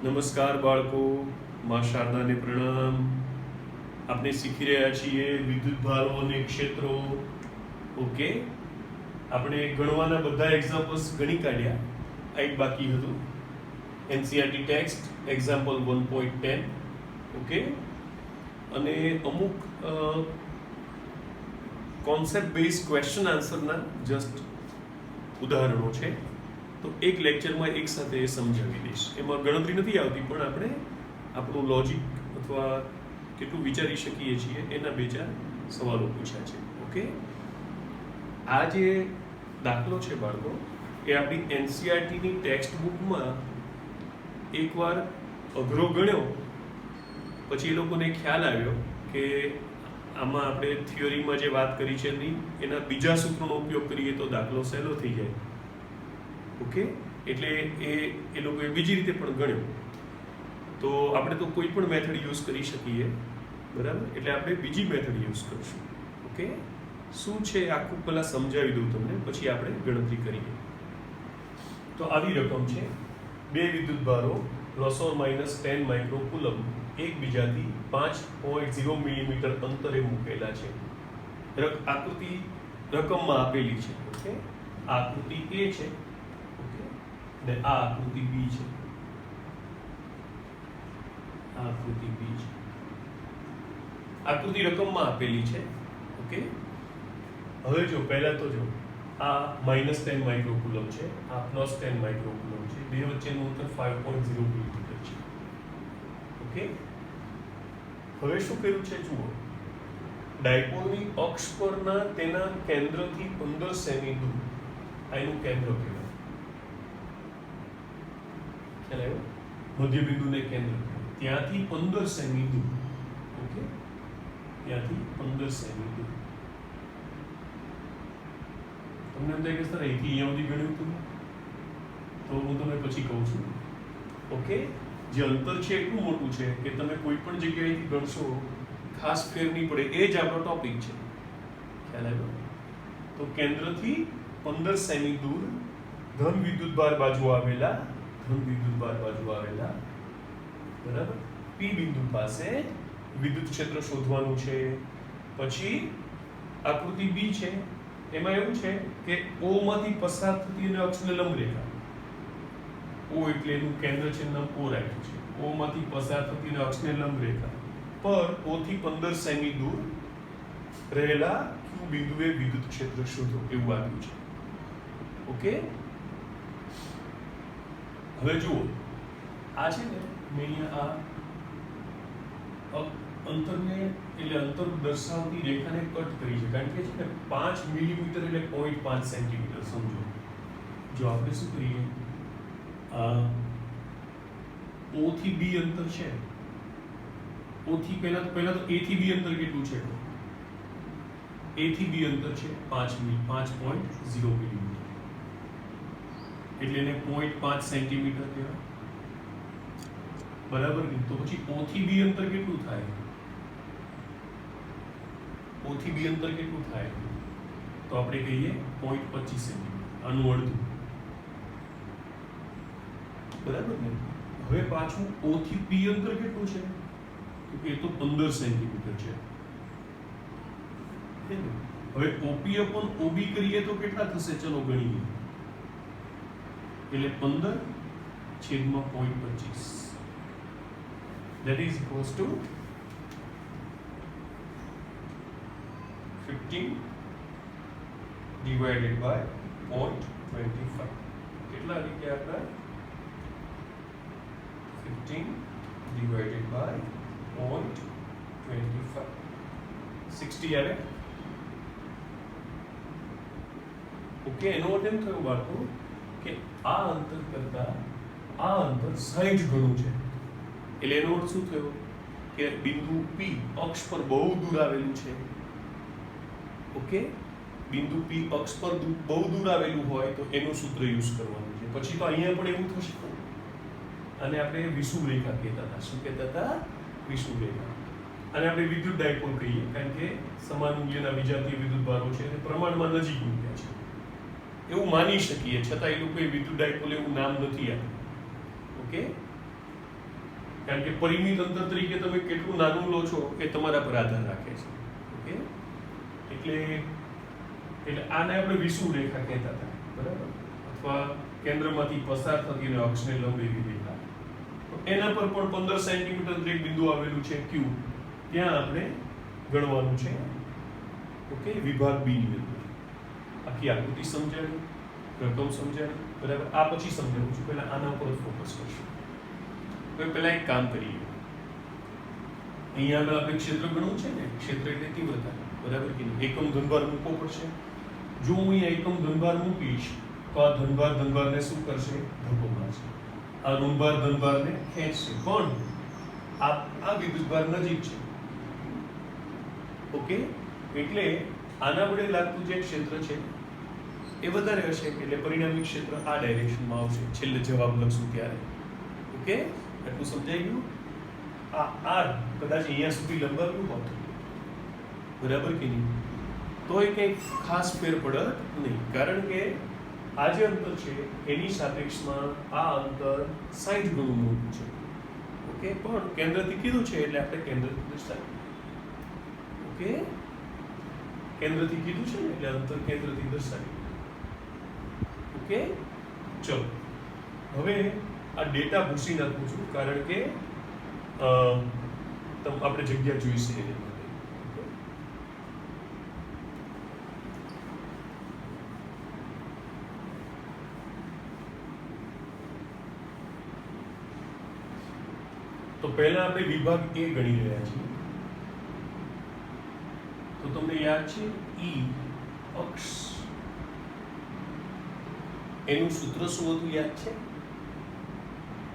નમસ્કાર બાળકો, માં શારદાને પ્રણામ. આપણે શીખી રહ્યા છીએ વિદ્યુત ભારો અને ક્ષેત્રો. ઓકે, આપણે ગણવાના બધા એક્ઝામ્પલ્સ ગણી કાઢ્યા. આ એક બાકી હતું, એનસીઈઆરટી ટેક્સ્ટ એક્ઝામ્પલ 1.10. ઓકે, અને અમુક કોન્સેપ્ટ બેઝ ક્વેશ્ચન આન્સરના જસ્ટ ઉદાહરણો છે. તો એક લેક્ચરમાં એક સાથે એ સમજાવી દઈશ. એમાં ગણતરી નથી આવતી, પણ આપણે આપણું લોજિક અથવા કેટલું વિચારી શકીએ છીએ એના બે ચાર સવાલો પૂછ્યા છે. ઓકે, આ જે દાખલો છે બાળકો, એ આપણી એનસીઈઆરટીની ટેક્સ્ટ બુકમાં એકવાર અઘરો ગણ્યો, પછી એ લોકોને ખ્યાલ આવ્યો કે આમાં આપણે થિયરીમાં જે વાત કરી છે એના બીજા સૂત્રનો ઉપયોગ કરીએ તો દાખલો સહેલો થઈ જાય. ઓકે, એટલે એ લોકોએ બીજી રીતે પણ ગણ્યો. તો આપણે તો કોઈ પણ મેથડ યુઝ કરી શકીએ, બરાબર? એટલે આપણે બીજી મેથડ યુઝ કરીશું. ઓકે, શું છે આખું પહેલાં સમજાવી દઉં તમને, પછી આપણે ગણતરી કરીએ. તો આવી રકમ છે, બે વિદ્યુત ભારો ±10 માઇક્રોકુલમ એકબીજાથી 5.0 મિલીમીટર અંતરે મૂકેલા છે. આકૃતિ રકમમાં આપેલી છે. ઓકે, આકૃતિ એ છે ને આ આકૃતિ બી છે. આકૃતિ બી છે. આકૃતિ રકમમાં આપેલી છે. ઓકે, હવે જો પહેલા તો જો આ -10 માઇક્રોકુલમ છે, આ +10 માઇક્રોકુલમ છે. બે વચ્ચેનું અંતર 5.0 મિલીમીટર છે. ઓકે, હવે શું કર્યું છે જુઓ, ડાયપોલની અક્ષ પરના તેના કેન્દ્રથી 15 સેમી દૂર, આ એનું કેન્દ્ર કહેવાય. મધ્યબિંદુને કેન્દ્ર ત્યાંથી 15 સેમી દૂર. ઓકે, ત્યાંથી 15 સેમી દૂર. તમને એમ થાય કે સર અહીંથી અહીંયા સુધી ગણ્યું હતું, તો હું તમને પછી કહું છું. ઓકે, જે અંતર છે એટલું મોટું છે કે તમે કોઈ પણ જગ્યાએથી ગણશો ખાસ ફેર નહીં પડે. એ જ આપણો ટોપિક છે. ખ્યાલ આવ્યો? તો કેન્દ્રથી 15 સેમી દૂર ધન વિદ્યુતભાર બાજુ આવેલા બરાબર પી બિંદુ પાસે વિદ્યુત ક્ષેત્ર શોધવાનું છે. પછી આકૃતિ બી છે, એમાં એવું છે કે ઓ માંથી પસાર થતી અને અક્ષને લંબ રેખા, ઓ એટલે એનું કેન્દ્ર છે, નામ ઓ રાખ્યું છે. ઓ માંથી પસાર થતી અને અક્ષને લંબ રેખા પર ઓ થી 15 સેમી દૂર રહેલા ક્યુ બિંદુએ વિદ્યુત ક્ષેત્ર શોધો, એવું આપ્યું છે. ઓકે, હવે જુઓ, આ છે ને મેં અહીંયા આ અંતરને એટલે અંતર દર્શાવતી રેખાને કટ કરી છે, કારણ કે છે ને 5 મિલીમીટર એટલે 0.5 સેન્ટીમીટર સમજો. જો આપણે શું કરીએ, આ O થી B અંતર છે, O થી પહેલા તો A થી B અંતર કેટલું છે? A થી B અંતર છે 5.0 મિલીમીટર, એટલે એને 0.5 સેન્ટીમીટર કહેવાય. બરાબર ને? તો પછી O થી B અંતર કેટલું થાય? O થી B અંતર કેટલું થાય? તો આપણે કહીએ 0.25 સેન્ટીમીટર, આનું અડધું. બરાબર ને? હવે પાછું O થી P અંતર કેટલું છે? તો કે એ તો 15 સેન્ટીમીટર છે. હવે OP upon OB કરીએ તો કેટલા થશે? ચલો ગણીએ. એટલે 15 છેદમાં 0.25, that is equals to 15 divided by 0.25. કેટલા રીતે આપણે 15 divided by 0.25, 60 આવે. ઓકે, એનો અર્થ એમ થયો બાળકો કે આ અંતર કરતા આ અંતર 60 ગણું છે. એટલે એનો અર્થ શું થયો કે બિંદુ P અક્ષ પર બહુ દૂર આવેલું છે. ઓકે, બિંદુ P અક્ષ પર બહુ દૂર આવેલું હોય તો એનું સૂત્ર યુઝ કરવાનું છે. પછી તો અહીંયા પણ એવું થશે, અને આપણે વિષુવ રેખા કહેતા હતા. શું કહેતા હતા? વિષુવ રેખા. અને આપણે વિદ્યુત ડાયપોલ કહીએ, કારણ કે સમાન મૂલ્યના વિજાતીય વિદ્યુત ભારો છે અને પ્રમાણમાં નજીક મૂક્યા છે એવું માની શકીએ, છતાં એ લોકોએ વિદ્યુત ડાયપોલ એવું નામ નથી આપ્યું. ઓકે, કારણ કે પરિમિત અંતર તરીકે તમે કેટલું નાનું લો છો એ તમારા પર આધાર રાખે છે. ઓકે, એટલે આને આપણે વિષુવ રેખા કહેતા હતા, બરાબર, અથવા કેન્દ્રમાંથી પસાર થતી અને અક્ષને લંબ એવી રેખા. તો એના પર પણ 15 સેન્ટીમીટર એક બિંદુ આવેલું છે Q, ત્યાં આપણે ગણવાનું છે. ઓકે, વિભાગ બી ની અંદર આખી આકૃતિ સમજાવી, રકમ સમજાવી, બરાબર. આ પછી સમજાવું છું, પહેલા આના ઉપર ફોકસ કરશું. હવે પહેલા એક કામ કરીએ. અહીંયા આગળ આપણે ક્ષેત્ર ગણવું છે ને, ક્ષેત્ર એટલે તીવ્રતા, બરાબર કે નહીં? એકમ ધનભાર મૂકવો પડશે. જો હું અહીંયા એકમ ધનભાર મૂકીશ તો આ ધનભારને શું કરશે? ધક્કો મારશે. આ ધનભારને ખેંચશે, પણ આ વિદ્યુતભાર નજીક છે. ઓકે, એટલે આના વડે લાગતું જે ક્ષેત્ર છે એ વધારે હશે, એટલે પરિણામી ક્ષેત્ર આ ડાયરેક્શનમાં આવશે. છેલ્લે જવાબ લખશું ત્યારે. ઓકે, એટલું સમજાઈ ગયું? આ આર કદાચ અહીંયા સુધી લંબાવ્યું હોત, બરાબર કે નહીં, તો એ કંઈ ખાસ ફેર પડત નહીં, કારણ કે આ જે અંતર છે એની સાપેક્ષમાં આ અંતર 60 ગણું મોટું છે. ઓકે, પણ કેન્દ્રથી કીધું છે એટલે આપણે કેન્દ્રથી દર્શાવીએ. ઓકે, કેન્દ્રથી કીધું છે ને એટલે અંતર કેન્દ્રથી દર્શાવીએ. ઓકે, ચલો હવે આ ડેટા ભૂસી નાખું છું, કારણ કે આપણે જગ્યા જોઈશે એના માટે. તો પહેલા આપણે વિભાગ A ગણી રહ્યા છીએ. તો તમને યાદ છે E અક્ષ, એનું સૂત્ર શું હતું યાદ છે?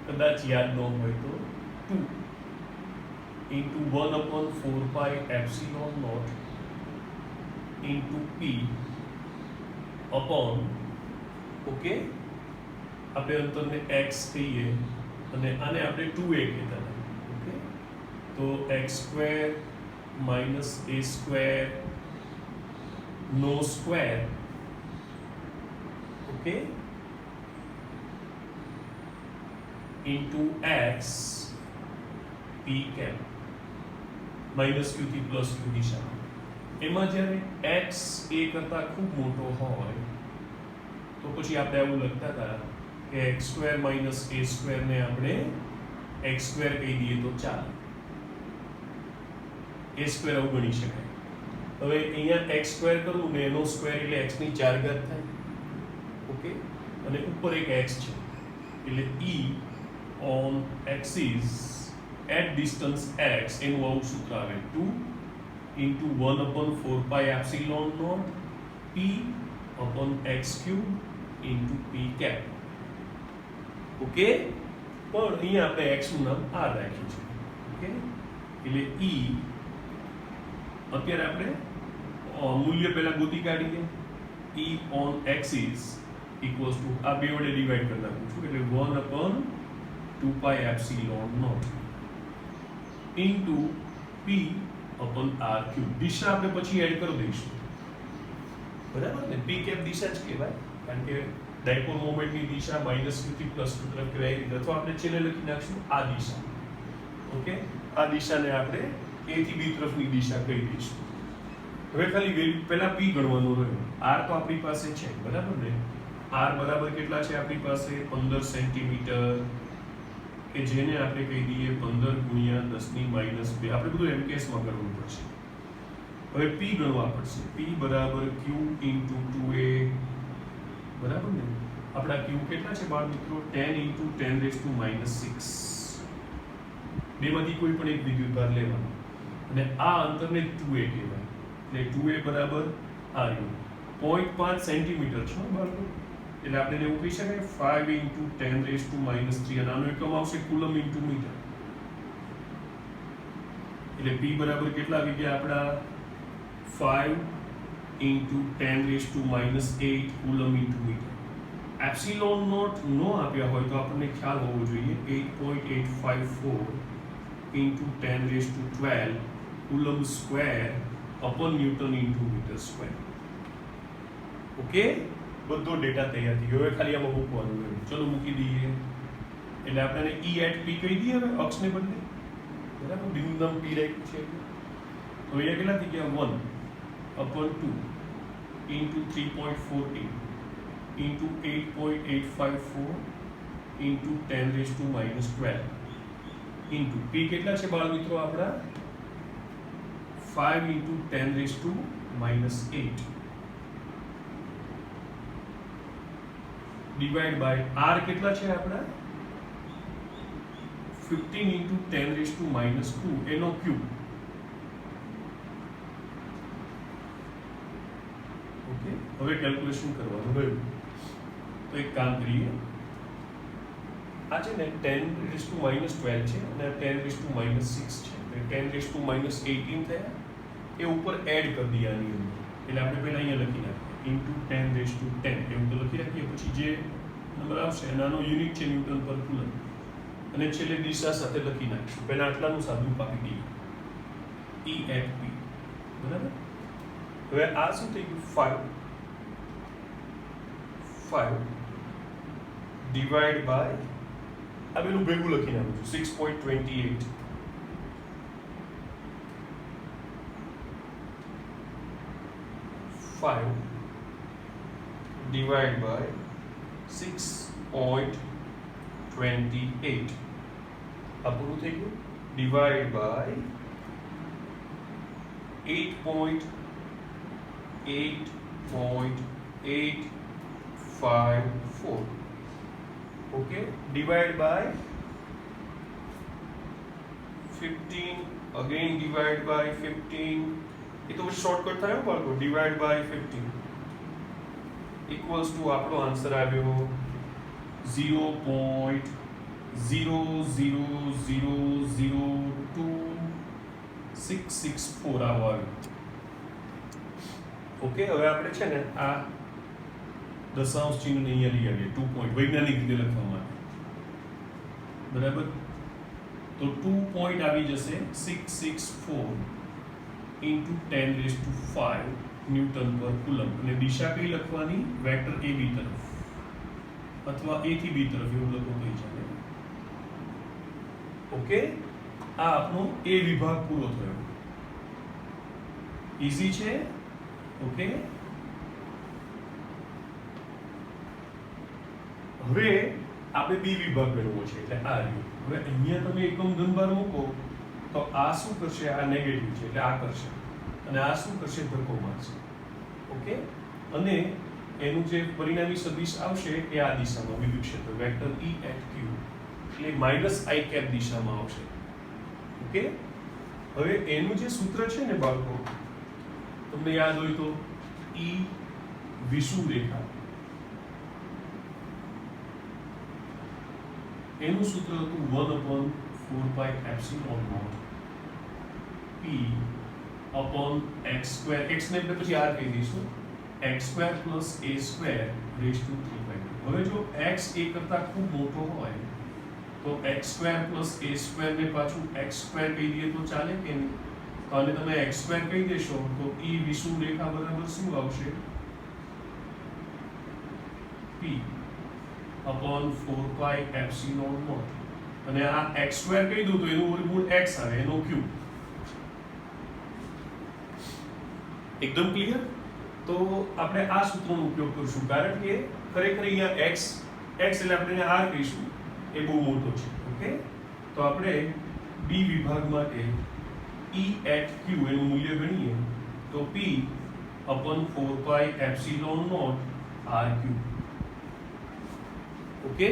કદાચ યાદ ન હોય તો 2 into 1/4 pi epsilon naught into P upon, okay, આપણે અંતરને x કહીએ અને આને આપણે 2a કહેતા હતા. ઓકે, તો x² - a² નો square, okay, into x p cap minus q થી પ્લસ q દિશામાં. એમાં જ્યારે x a કરતા ખૂબ મોટો હોય તો પછી આપણે આવું લખતા હતા કે x² - a² ને આપણે x² કહી દઈએ તો ચાલે, a² આવું ગણી શકાય. હવે અહીંયા x² કરું ને એનો સ્ક્વેર એટલે x ની 4 ઘાત થાય. ઓકે, અને ઉપર એક x છે એટલે e on axis at distance x એનું આવું સૂત્ર આવે 2 into 1/4 pi epsilon naught p upon x cube into p cap. Okay, પણ અહીંયા આપણે x નું નામ r રાખ્યું છે. ઓકે, એટલે e અત્યારે આપણે મૂલ્ય પહેલા ગોતી કાઢીએ. e on axis equals to આ બે વડે ડિવાઈડ કરી નાખું છું એટલે 1/2 pi epsilon naught into p upon r cube. દિશા આપણે પછી એડ કરી દઈશું, બરાબર ને? p cap દિશા જ કહેવાય, કારણ કે ડાયપોલ મોમેન્ટની દિશા -q થી +q તરફ કહેવાય, અથવા આપણે છેલ્લે લખી નાખશું આ દિશા. ઓકે, આ દિશાને આપણે a થી b તરફની દિશા કહી દઈશું. હવે ખાલી વેલ્યુ પહેલા p ગણવાનું રહ્યું. r તો આપણી પાસે છે, બરાબર ને? r બરાબર કેટલા છે આપણી પાસે? 15 સેન્ટીમીટર, કે જેને આપણે કહી દઈએ 15 × 10⁻². આપણે બધું MKS માં કરવું પડશે. હવે p ગણવા પડશે. p બરાબર q × 2a, બરાબર ને? આપણા q કેટલા છે બાળ મિત્રો? 10 × 10⁻6. બેમાંથી કોઈ પણ એક વિદ્યુતભાર લેવાનો અને આ અંતરને 2a કહેવાય. એટલે 2a બરાબર આ રહ્યું 0.5 સેન્ટીમીટર છે બાળકો. એટલે આપણે એવું કહી શકાય 5 × 10⁻³ અને આનો એકમ આવશે કુલમ × મીટર. એટલે p બરાબર કેટલા આવી ગયા આપણા? 5 × 10⁻8 કુલમ × મીટર. એપ્સિલોન નોટ નો આપ્યા હોય તો આપણને ખ્યાલ હોવો જોઈએ 8.854 × 10⁻12 coulomb square upon newton × meter square. Okay, બધો ડેટા તૈયાર થઈ ગયો. હવે ખાલી આમાં મૂકવાનું રહ્યું. ચલો મૂકી દઈએ. એટલે આપણે E at P કહી દઈએ હવે અક્ષને બદલે, બરાબર, બિંદુ P રાખ્યું છે તો અહીંયા કેટલા થઈ ગયા 1/2 into 3.14 into 8.854 into 10⁻⁻12 into P કેટલા છે બાળ મિત્રો આપણા 5 into 10⁻⁻8 ડિવાઇડ બાય R કેટલા છે આપણા 15 into 10⁻2 એનો ક્યુબ. ઓકે, હવે કેલ્ક્યુલેશન કરવાનું રહ્યું તો એક કામ કરીએ, આ છે ને 10⁻12 છે અને 10⁻6 છે, 10⁻18 થયા, એ ઉપર એડ કરી દઈએ આની અંદર, એટલે આપણે પહેલા અહીંયા લખી નાખીએ ઇન્ટુ 10⁻10 એવું તો લખી રાખીએ, પછી જે નંબર આવશે એનાનો યુનિટ છે ન્યૂટન પર કુલમ, અને છેલ્લે દિશા સાથે લખી નાખીશું. પહેલા આટલાનું સાદું પાકી દઈએ E at P, બરાબર. હવે આ શું થઈ ગયું 5 ડિવાઇડ બાય આ બેનું ભેગું લખી નાખું છું 6.28 5 divided by 6.28 આ પૂરું થઈ ગયું, divided by 8.854 okay, divided by 15 again, divided by 15, ये तो शॉर्टकट था ना बाळको, डिवाइड बाय 15 इक्वल्स टू આપણો આન્સર આવ્યો 0.0002664 આવ્યો. ઓકે, હવે આપણે છે ને આ દશાંશ ચિહ્ન અહીંયા લઈ આવીએ 2 પોઈન્ટ વૈજ્ઞાનિક રીતે લખવા માટે, બરાબર. તો 2 પોઈન્ટ આવી જશે 664 into 10⁵ ન્યૂટન પર કુલમ, અને દિશા કઈ લખવાની વેક્ટર a b તરફ અથવા a થી b તરફ એવું લખો તો ચાલે. ઓકે, આ આપણો a વિભાગ પૂરો થયો, ઈઝી છે. ઓકે, હવે આપણે b વિભાગ મેળવવો છે, એટલે આ રહ્યું. હવે અહીંયા તમે એકમ ધનભાર મૂકો તો આ શું કરશે, આ નેગેટિવ છે એટલે આ કરશે, અને આ શું કરશે, ધક્કો મારશે. ઓકે, અને એનું જે પરિણામી સદિશ આવશે એ આ દિશામાં વિદ્યુત ક્ષેત્ર વેક્ટર E at Q એટલે -i દિશામાં આવશે. ઓકે, હવે એનું જે સૂત્ર છે ને બાળકો, તમને યાદ હોય તો E વિષુવ રેખા, એનું સૂત્ર હતું 1/4πε0 P upon x square, x ને આપણે પછી r કહી દઈશું, x square plus a square raised to 3/2. હવે જો x a કરતા ખૂબ મોટો હોય તો x square plus a square ને પાછું x square કહી દઈએ તો ચાલે કે નહીં? તો આને તમે x square કહી દેશો તો E વિષુવ રેખા બરાબર શું આવશે, P upon 4πε0, અને આ x square કહી દઉં તો એનું વર્ગમૂળ x આવે, એનો ક્યુબ. એકદમ ક્લિયર? તો આપણે આ સૂત્રનો ઉપયોગ કરીશું, કારણ કે ખરેખર અહીંયા x એટલે આપણે r કહીશું, એ બહુ મોટો છે. ઓકે, તો આપણે b વિભાગ માટે E at Q એનું મૂલ્ય ગણીએ તો P upon 4πε0 r cube. Okay,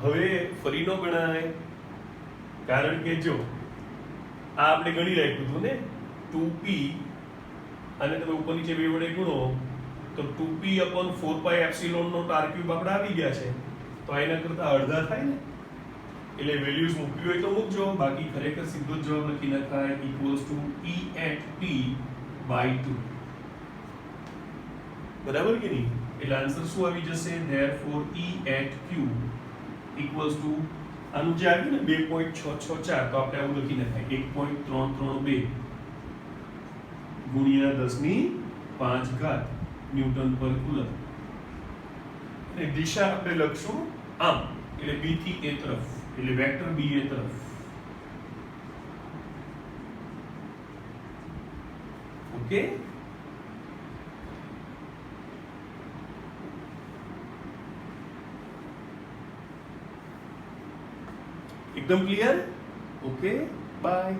હવે ફરી નો ગણાય, કારણ કે જો આ આપણે ગણી રાખ્યું હતું ને 2p, અને તમે ઉપર નીચે બે વડે ગુણો તો 2p upon 4πε0 r ક્યુબ આપણે આવી ગયા છે, તો એના કરતા અડધા થાય ને, એટલે વેલ્યુઝ મૂકવી હોય તો મૂકજો, બાકી ખરેખર સીધો જ જવાબ લખી નખાય equals to E at P by 2. બરાબર કે નહીં? એટલે આન્સર શું આવી જશે, therefore E at Q equals to આનું જે આવ્યું ને 2.664, તો આપણે આવું લખી નખાય 1.332 ગુણ્યા 10⁵ ન્યૂટન પર કુલમ. અને દિશા આપણે લખશું આમ, એટલે બી થી એ તરફ, એટલે વેક્ટર બી એ તરફ. ઓકે, એકદમ ક્લિયર? Okay, by.